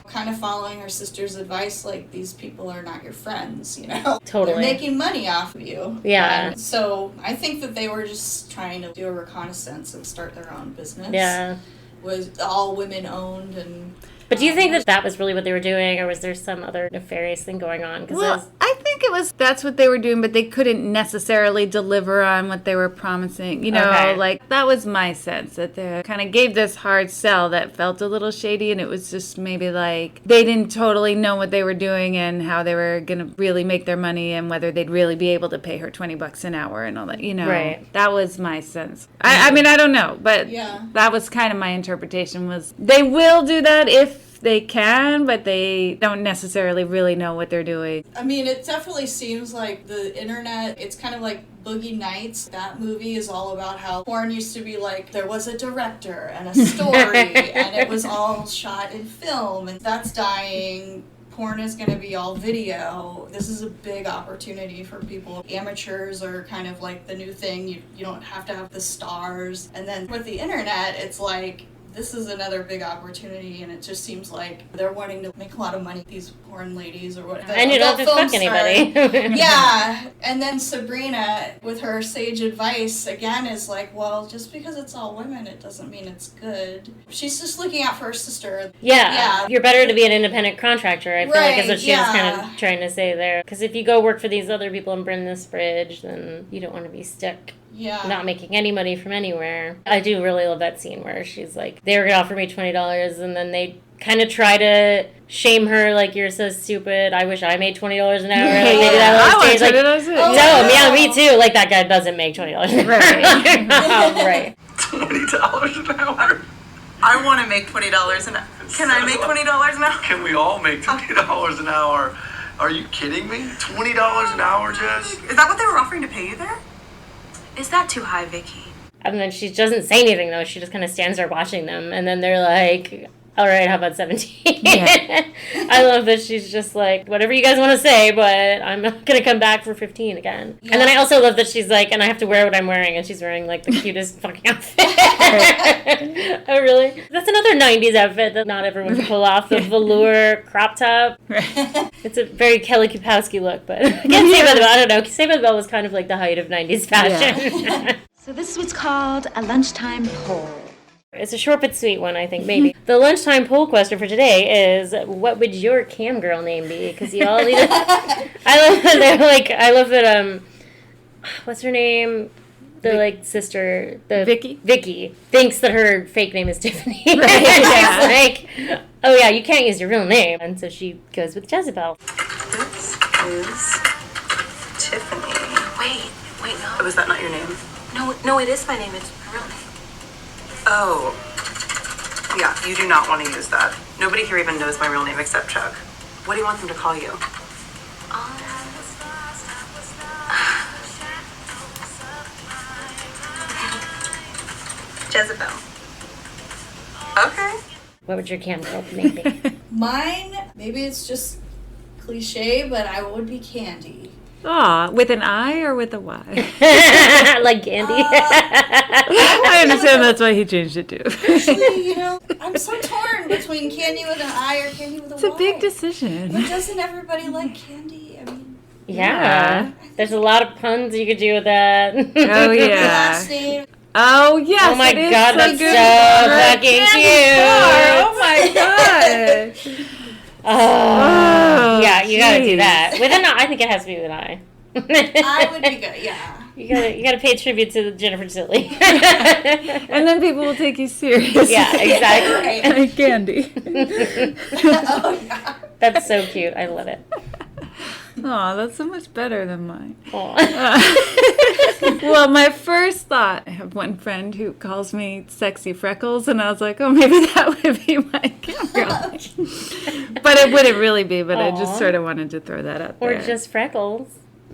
Kind of following her sister's advice, like, these people are not your friends, you know? Totally. They're making money off of you. Yeah. And so I think that they were just trying to do a reconnaissance and start their own business. Yeah. Was all women owned and... But do you think that that was really what they were doing, or was there some other nefarious thing going on? Well, I think that's what they were doing, but they couldn't necessarily deliver on what they were promising. You know, like, that was my sense, that they kind of gave this hard sell that felt a little shady, and it was just maybe like they didn't totally know what they were doing and how they were going to really make their money and whether they'd really be able to pay her $20 an hour and all that, you know. Right. That was my sense. I mean, I don't know, but that was kind of my interpretation, was they will do that if they can, but they don't necessarily really know what they're doing. I mean, it definitely seems like the internet, it's kind of like Boogie Nights. That movie is all about how porn used to be like, there was a director and a story, and it was all shot in film, and that's dying. Porn is going to be all video. This is a big opportunity for people. Amateurs are kind of like the new thing. You don't have to have the stars. And then with the internet, it's like, this is another big opportunity, and it just seems like they're wanting to make a lot of money, these porn ladies or whatever. And you don't have to fuck anybody. Yeah. And then Sabrina, with her sage advice, again, is like, well, just because it's all women, it doesn't mean it's good. She's just looking out for her sister. Yeah. You're better to be an independent contractor, I feel like, is what she was kind of trying to say there. Because if you go work for these other people and burn this bridge, then you don't want to be stuck. Yeah. Not making any money from anywhere. I do really love that scene where she's like, they were going to offer me $20, and then they kind of try to shame her, like, you're so stupid. I wish I made $20 an hour. Like, they do that on stage. Like, yeah, me too. Like, that guy doesn't make $20 an hour. Right. $20 an hour. I want to make $20 an hour. Can I make $20 an hour? Can we all make $20 an hour? Are you kidding me? $20 an hour, Jess? Is that what they were offering to pay you there? Is that too high, Vicky? And then she doesn't say anything, though. She just kind of stands there watching them. And then they're like, all right, how about 17? Yeah. I love that she's just like, whatever you guys want to say, but I'm not going to come back for 15 again. Yeah. And then I also love that she's like, and I have to wear what I'm wearing, and she's wearing, like, the cutest fucking outfit. Oh, really? That's another 90s outfit that not everyone can pull off, the velour crop top. It's a very Kelly Kapowski look, but I can't say about the Bell. I don't know. Saved by the Bell was kind of like the height of 90s fashion. Yeah. So this is what's called a lunchtime poll. It's a short but sweet one, I think, maybe. The lunchtime poll question for today is, what would your cam girl name be? Because you all need to... I love that they're like, I love that, what's her name? The, like, sister, the... Vicky thinks that her fake name is Tiffany. Right, yeah. She's like, oh yeah, you can't use your real name. And so she goes with Jezebel. This is Tiffany. Wait, no. Was that not your name? No, it is my name. It's my real name. Oh. Yeah, you do not want to use that. Nobody here even knows my real name except Chuck. What do you want them to call you? Jezebel. Okay. What would your cam girl name be? Mine, maybe it's just cliche, but I would be Candy. Aw, with an I or with a Y? Like Candy? I understand that's why he changed it too. Actually, I'm so torn between Candy with an I or Candy with a Y. It's a big decision. But doesn't everybody like Candy? I mean... Yeah. There's a lot of puns you could do with that. Oh, yeah. Last name. Oh, yes. Oh, my God, that's so fucking cute. Oh, my God. Oh, yeah, you gotta do that. With an I, I think it has to be with an I. I would be good, yeah. You gotta pay tribute to Jennifer Tilly. And then people will take you seriously. Yeah, exactly. And Candy. Oh, yeah. That's so cute. I love it. Aw, that's so much better than mine. Aw. Well, my first thought, I have one friend who calls me Sexy Freckles, and I was like, oh, maybe that would be my cam girl. But it wouldn't really be, but I just sort of wanted to throw that out there. Or just Freckles.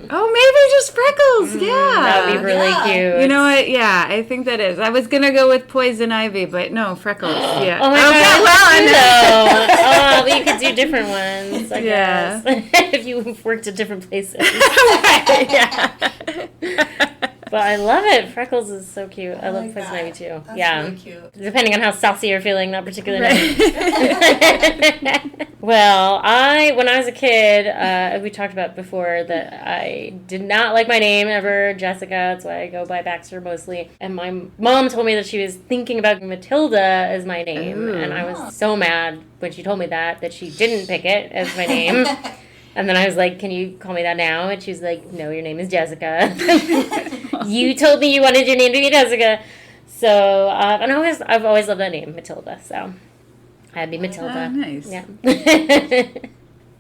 Oh, maybe just Freckles, yeah. That would be really cute. You know what? Yeah, I think that is. I was going to go with Poison Ivy, but no, Freckles, yeah. Oh, my God. Well, I know. But you could do different ones, I guess. If you worked at different places. But I love it. Freckles is so cute. I love Poison Ivy, too. That's really cute. Depending on how saucy you're feeling that particular night. Well, when I was a kid, we talked about before that I did not like my name ever, Jessica. That's why I go by Baxter mostly. And my mom told me that she was thinking about Matilda as my name. Ooh. And I was so mad when she told me that she didn't pick it as my name. And then I was like, can you call me that now? And she was like, no, your name is Jessica. You told me you wanted your name to be Jessica. So, and I've always loved that name, Matilda. So, I'd be Matilda. Nice. Yeah.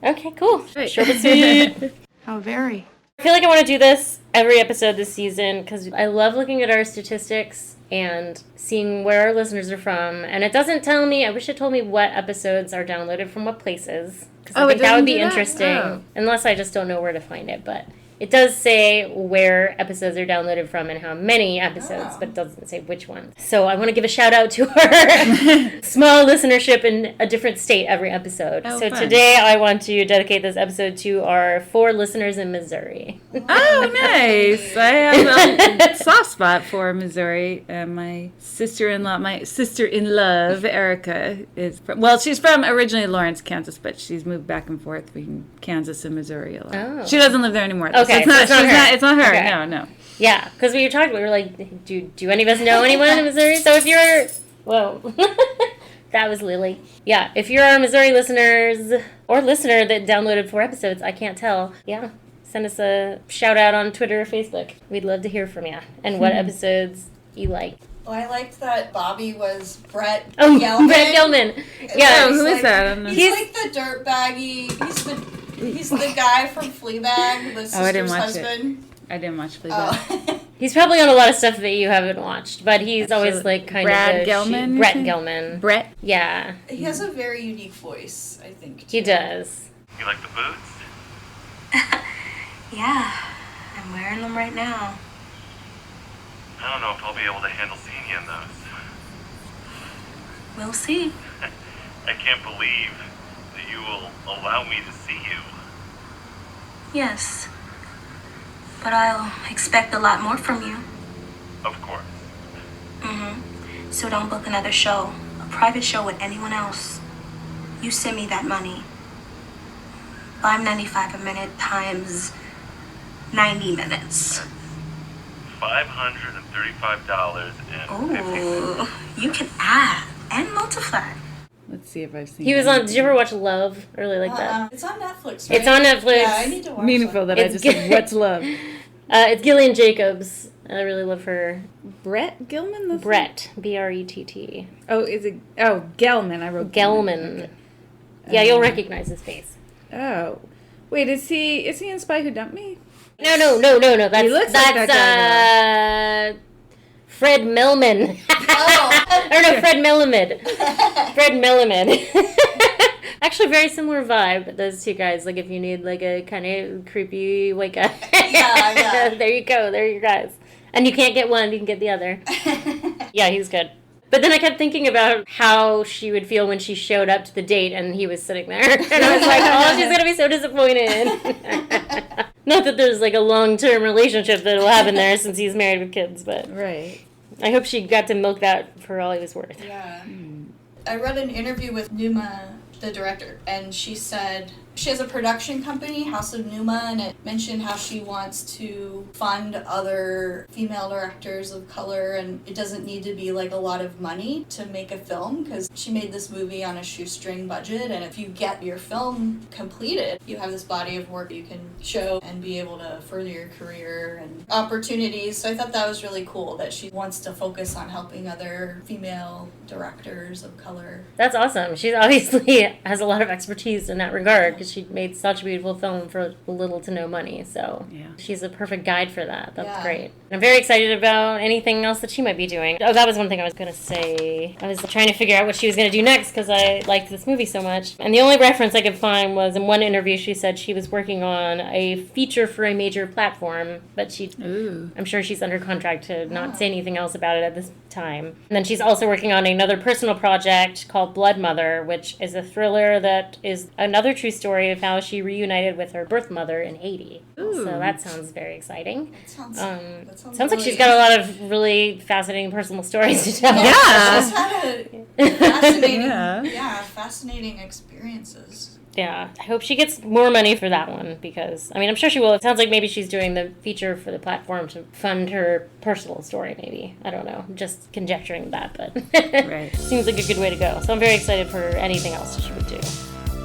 Okay, cool. Right. Short but sweet. How very. I feel like I want to do this every episode this season because I love looking at our statistics and seeing where our listeners are from. And it doesn't tell me, I wish it told me what episodes are downloaded from what places. Because I think that would be interesting. Oh. Unless I just don't know where to find it. But It does say where episodes are downloaded from and how many episodes, but it doesn't say which ones. So I want to give a shout out to our small listenership in a different state every episode. So fun. today I want to dedicate this episode to our 4 listeners in Missouri. Oh, nice. I have a soft spot for Missouri. My sister-in-love, Erica, is from, well, she's from originally Lawrence, Kansas, but she's moved back and forth between Kansas and Missouri a lot. Oh. She doesn't live there anymore. Though, Okay, so it's not her. It's not her. Okay. No. Yeah, because we were talking, we were like, do any of us know anyone in Missouri? So if you're, whoa, that was Lily. Yeah, if you're our Missouri listeners or listener that downloaded 4 episodes, I can't tell. Yeah, send us a shout out on Twitter or Facebook. We'd love to hear from you and what episodes you like. Well, I liked that Bobby was Brett Oh, Gelman. Brett Gelman. Yeah, who is that? I don't know. He's like the dirtbaggy. He's the guy from Fleabag, the sister's I didn't watch husband. it. I didn't watch Fleabag. Oh. He's probably on a lot of stuff that you haven't watched, but he's always like kind Brad of Gelman? Brett Gelman. Brett? Yeah. He has a very unique voice, I think. He does. You like the boots? Yeah, I'm wearing them right now. I don't know if I'll be able to handle seeing you in those. We'll see. I can't believe that you will allow me to see you. Yes. But I'll expect a lot more from you. Of course. Mm-hmm. So don't book another show, a private show with anyone else. You send me that money. $5.95 a minute times 90 minutes. $535.50. Ooh, you can add and multiply. Let's see if I've seen He was it. on, did you ever watch Love? Or really like that? It's on Netflix, right? It's on Netflix. Yeah, I need to watch Meaningful that I It's just good. said, what's love? It's Gillian Jacobs. I really love her. Brett Gilman? That's Brett. B-R-E-T-T. Oh, is it? Oh, Gelman. I wrote Gelman. Okay. Yeah, you'll recognize his face. Oh. Wait, is he in Spy Who Dumped Me? No. That's, He looks like that's that Fred Melman. Oh. Or no, Fred Melamed. Fred Melamed. Actually, very similar vibe, those two guys. Like, if you need, like, a kind of creepy white guy. Yeah. There you go. There are your guys. And you can't get one, you can get the other. Yeah, he's good. But then I kept thinking about how she would feel when she showed up to the date and he was sitting there. And I was like, oh, she's going to be so disappointed. Not that there's, like, a long-term relationship that will happen there since he's married with kids, but Right. I hope she got to milk that for all he was worth. Yeah. I read an interview with Numa, the director, and she said she has a production company, House of Numa, and it mentioned how she wants to fund other female directors of color, and it doesn't need to be like a lot of money to make a film, because she made this movie on a shoestring budget, and if you get your film completed, you have this body of work you can show and be able to further your career and opportunities. So I thought that was really cool that she wants to focus on helping other female directors of color. That's awesome. She obviously has a lot of expertise in that regard because she made such a beautiful film for little to no money. So she's a perfect guide for that. That's great. And I'm very excited about anything else that she might be doing. Oh, that was one thing I was going to say. I was trying to figure out what she was going to do next because I liked this movie so much. And the only reference I could find was in one interview she said she was working on a feature for a major platform, but I'm sure she's under contract to not say anything else about it at this time. And then she's also working on another personal project called Blood Mother, which is a thriller that is another true story of how she reunited with her birth mother in Haiti. Ooh. So that sounds very exciting. Sounds sounds like she's got a lot of really fascinating personal stories to tell. She's had a fascinating, Yeah. fascinating experiences. Yeah, I hope she gets more money for that one because, I mean, I'm sure she will. It sounds like maybe she's doing the feature for the platform to fund her personal story, maybe. I don't know. I'm just conjecturing that, but seems like a good way to go. So I'm very excited for anything else she would do.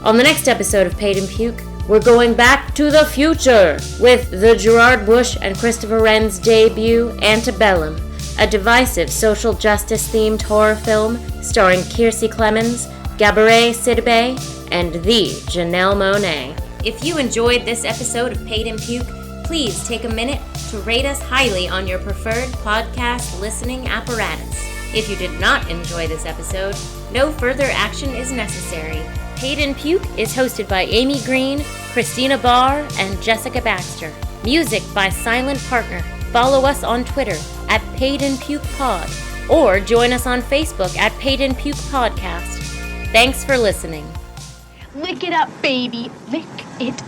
On the next episode of Paid and Puke, we're going back to the future with the Gerard Bush and Christopher Wren's debut, Antebellum, a divisive social justice-themed horror film starring Kiersey Clemens, Gabourey Sidibe, and the Janelle Monáe. If you enjoyed this episode of Paid and Puke, please take a minute to rate us highly on your preferred podcast listening apparatus. If you did not enjoy this episode, no further action is necessary. Paid and Puke is hosted by Amy Green, Christina Barr, and Jessica Baxter. Music by Silent Partner. Follow us on Twitter at PaidandPukePod or join us on Facebook at Paid and Puke Podcast. Thanks for listening. Lick it up, baby. Lick it